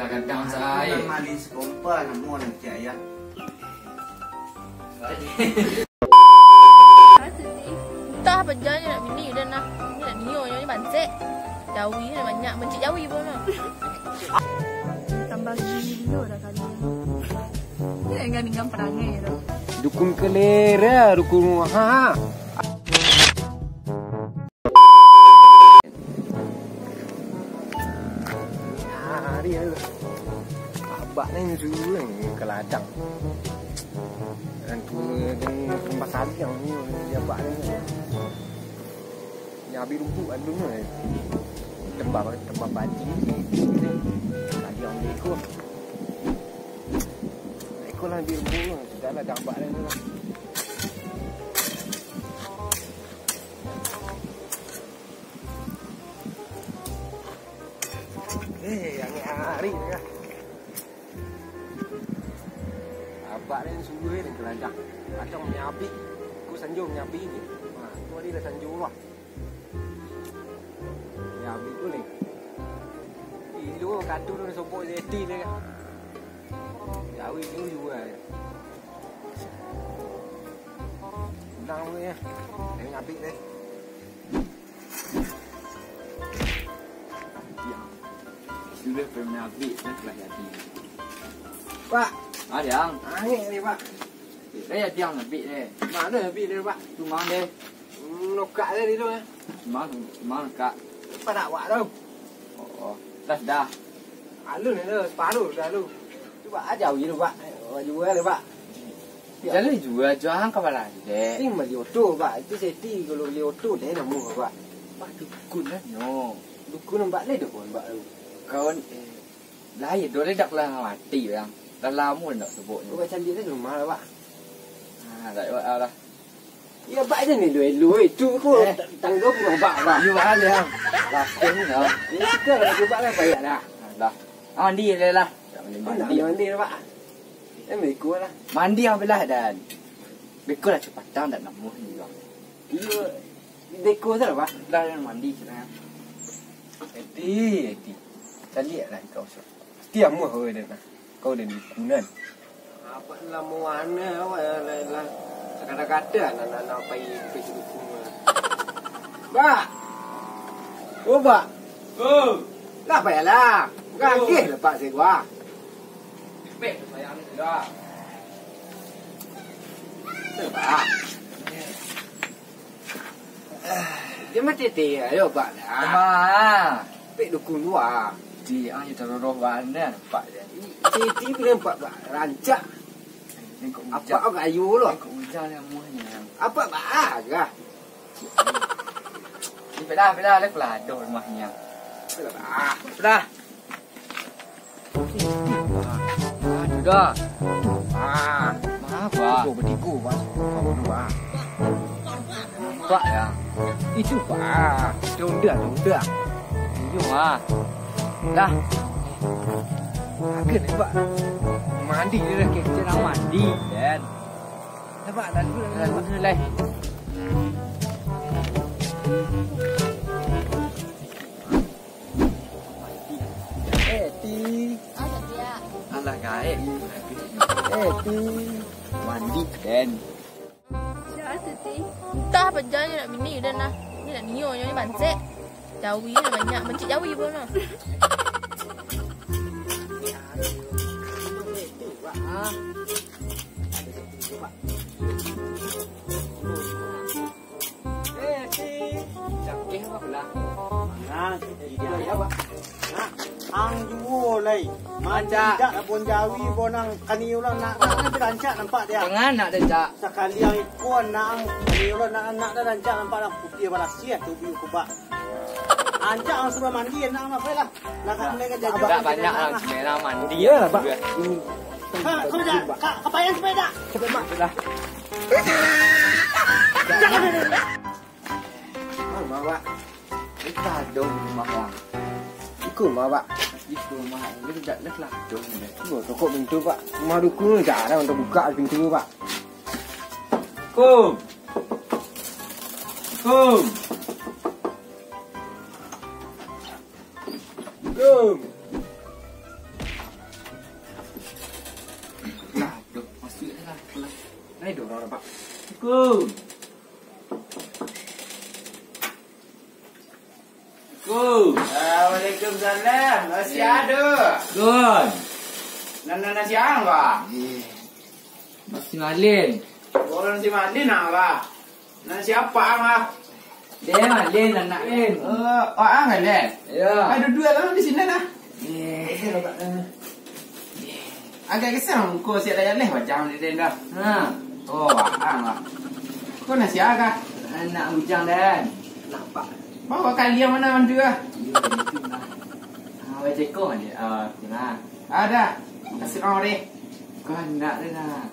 kadang-kadang saya. Mali sekompa namun cak ya. Entah apa jalannya nak bini dan nak ni nak nio ni bancet. Jawi ni banyak mencik jawi pun mah. Tambah gini dulu dah kali. Ni enggak ningam perangai tu. Dukun kelera, dukun ha. Hari ni abak ni juga ni keladang. Dan tu dengan tempat kali yang ni abak ni. Ni habis rumput ada ni. Tembak baji ni. Kali yang ekor. Ekor lah dia rumput. Sudahlah gambar ni lah. Yang hari ni lah. Abang ni suruh ni kelanjang. Macam menyabi. Aku sanjung menyabi ni. Tu dia dah sanjung lah. Menyabi tu ni. Dulu kartun tu sobok zeti ni kan. Jawi tu juga. Senang tu ya. Dia menyabi ni. Sudah pernah beli dan telah jadi. Pak. Yang. Angin ni pak. Saya yang nak beli ni. Mana habis dia pak? Tu mang dia. Nokak dia tu eh. Mang kak. Pak nak buat tu. Oh, dah. Alun ni tu, separuh dah lu. Cuba ajar je tu pak. Jual dia pak. Jadi jual jualan kapalan deh. Ini beli oto pak. Itu seti kalau beli oto dia nak muh pak. Pak dukun lah no. Dukun nampak ni dukun pak tu. Kawan lain dia dak lah mati yang. Dah lama nak sebut ni. Bukan cantik tu rumah lah pak. Dah buat lah. Ya pak je ni lu itu aku tanggup rumah pak pak. You ada yang. Lah ni lah. Ini suka lah pak lah payah dah. Dah. Mandi lah. Mandi lah pak. Mekul lah. Mandi apa lah dan. Mekul lah cepatan tak nak muh ni bang. Iya. Dekor tu lah pak. Dah mandi sekarang. Eti. Kita lihat lah kau so. Setiap muh kau dah. Kau dah dikunan. Apa lah mana awak lah. Kadang-kadang nak pergi dukun. Pak. Oh pak. Oh. Lah payahlah. Gagih lah pak saya gua. Pek sayang ni dah. Pak. Dia mati teh ayo pak dah. Mak. Pek dukun dua. Di ayo taruh warna pak dia. Titi bila pak rancak. Apa agak ayu loh. Kau hujan yang muhnya. Apa pak agak. Ni pedah lah kelado rumahnya. Dah. Sudah. Apa? Kau bertiku pak. Kau dua. Pak ya. Itu pak. Dondak. Jom ah. Dah. Agak ni pak. Mandi dia dah Kita nak mandi dan. dah pak dah dulu Dah guna lah. Ti. Ada dia. Alah gaib. Ti. Mandi dan. Siapa tu? Entah apa jalannya nak bini dan nak ni nak nio ni bancet. Jawi ni banyak mencik jawi pun mah. Ang juo lay. Manja dak pun jawi bonang kaniu lah nak rancak nampak dia. Jangan nak dah jak. Sekali yang ikon nang kaniu lah nak dah rancak nampak dah putih balas sia tu biu kubak. Rancak ang sudah mandi nak apa lah. Nak mereka jajan. Tak banyak lah sebenarnya mandi. Iya lah pak. Kau dah kapayan sepeda. Cepat mak. Sudah. Mak pak. Kita dong rumah orang. Ikut mak pak. Itu rumah ni dah lah dong ni. Tunggu tokok pintu pak. Rumah dukun tak ada untuk buka pintu pak. Kum. Kum. Kum. Pak. Waalaikumsalam. Nasi ada. Gun. Nasi apa? Nasi Malin. Orang nasi Malin apa? Nasi apa ah? Dia Malin anak Lin. Ang ada. Ya. Ada dua orang di sini dah. Eh. Agak kesal kau siap dah leh macam di tenda. Ha. Oh, ang lah. Kau nasi agak. Anak bujang dan. Nampak. Bawa kalian mana orang dua? Ya, itu lah. Awak cekong aja. Kena. Ada. Kasih orang deh. Kau nak dia nak.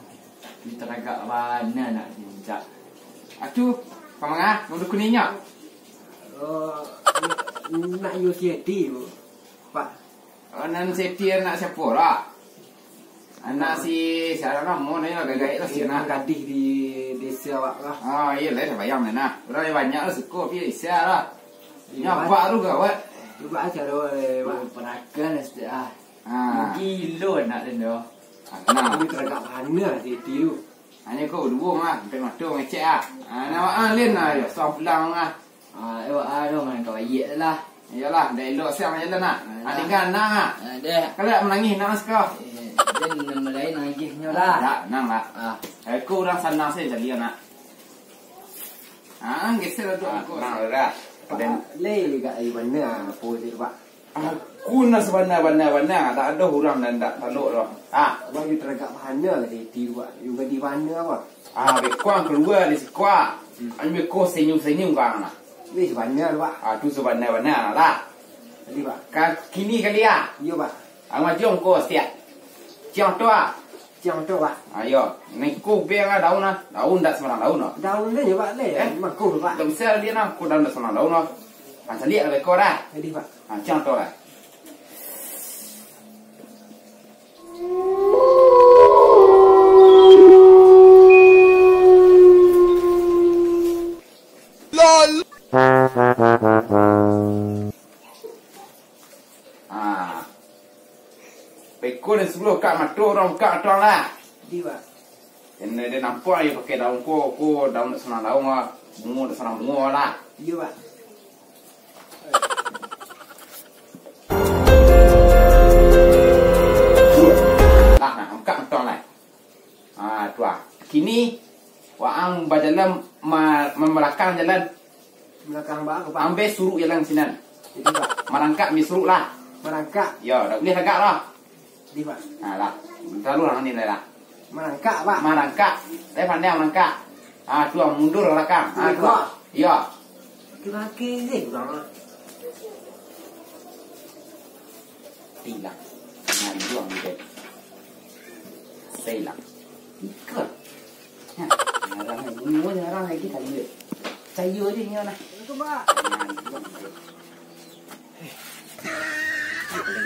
Kita agak mana nak jinjak. Aduh, pamangah, mau kuningnya. Nak UCD Pak. Nan setir nak siapa lah? Anak si siapa nama ni lah gagak itu sih nak. Gadis di desa awak lah. Ah, iya lah, bayang mana. Orang banyak lah suka pilih siapa lah. Nyapa tu gawat. Cuba aja doh. Perakan dah. Ah, Kilo nak dia dah. nah. Ini teragak mana sih tu? Hanya kau dua mah, sampai mata ngecek ah. Nama Alin lah, ya, soal pulang ah. Awak ada mana kau ayat lah. Iyalah, dah elok siang jalan nak. Adik kan nak ah. Dah. Kalau tak menangis nak sekolah. Dan nama lain nagisnya lah. Tak, nang lah. Ah. Aku orang sana saya jadi anak. Ah, geser tu aku. Nang dah. Dan Leh kat air mana posisi Pak? aku nak sebenar-benar tak ada orang dan tak taluk dah. Ah, Bagi teragak mana sih Pak? Juga di mana apa? Bekuang keluar di sekolah. Ambil kau senyum-senyum kang lah. Ni sebanyak Pak. Tu sebenar-benar lah. Tadi Pak. Kini kali ah. Ya Pak. Jom kau siap. Jom tu ah. Jangan tu Pak. Ayo, ni kau biar lah daun lah. Daun tak sembarang daun lah. Daun dia Pak leh. Makul Pak. Tak bisa dia nak kau daun tak sembarang daun lah. Macam lihat lah kau dah. Tadi Pak. Jom tu lah. Pekor ni sebelum kat mata orang kat tuan lah. Tadi Pak. Ini dia nampak dia pakai daun ko daun tak senang daun lah. Bunga tak senang bunga lah. Ya Pak. Lah nak angkat tuan lah. Tuan. Kini waang berjalan membelakang jalan. Belakang Pak Pak. Ambil suruh jalan sini. Jadi Pak. Merangkak ambil suruh lah. Merangkak. Ya, dah boleh agak lah. Di Pak. Lah. Terlalu orang ni lah. Merangkak Pak. Merangkak. Saya pandai merangkak. Tuan mundur ke belakang. Tuan. Ya. Kaki sih kurang lah. Tilang. Juang dia. Selang. Ikut. Orang ni orang lagi saya. Saya je ni lah. Itu Pak.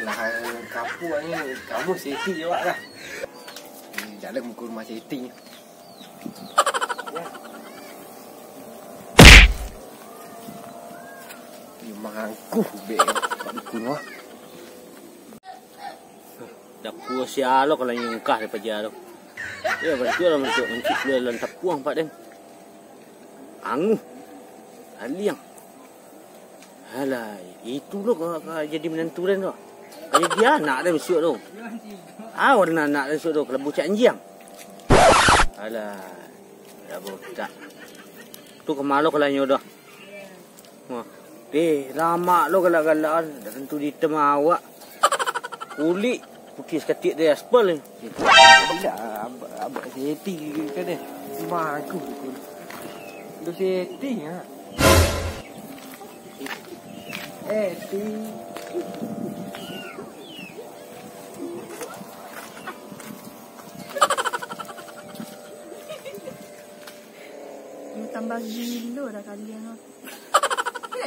Lah kampung ni kamu Siti je Pak lah. Jalan muka rumah Siti. Mangku be Pak Dukun wah. Dah puas ya lo kalau yang kah daripada dia lo. Ya betul lah untuk mencipta dalam tapuang Pak Den. Angu. Aliang. Halai, itu lo kalau jadi menantu Den tu. Kayak dia anak dia besok tu. Warna anak dia besok tu kalau bucak anjing. Halai. Dah botak. Tu kemalo kalau nyodah. Wah. Lama lo galak-galak dah tentu di tema awak. Kulit putih sekatik dia aspal ni. Tidak abang Siti ke ni. Mangku Dukun. Lu Siti ha. Ti. Dia tambah gila dah kalian tu.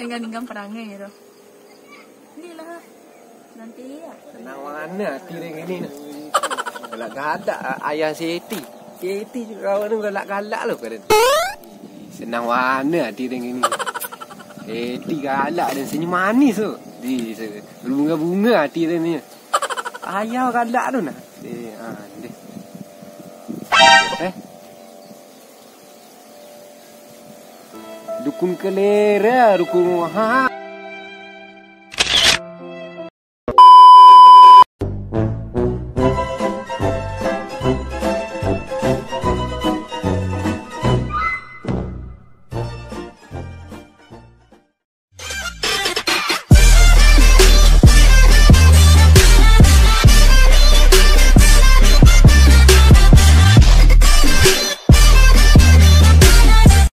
Dengan perangai tu. Ni lah. Nanti ya. Senang mana hati dia ni ni. Galak gadak ayah Siti. Siti juga kawan tu galak-galak lo kan. Senang mana hati dia ni. Siti galak dan senyum manis tu. Di berbunga-bunga hati dia ni. Ayah galak tu nah. Dia. Dukun kelera, dukun ha.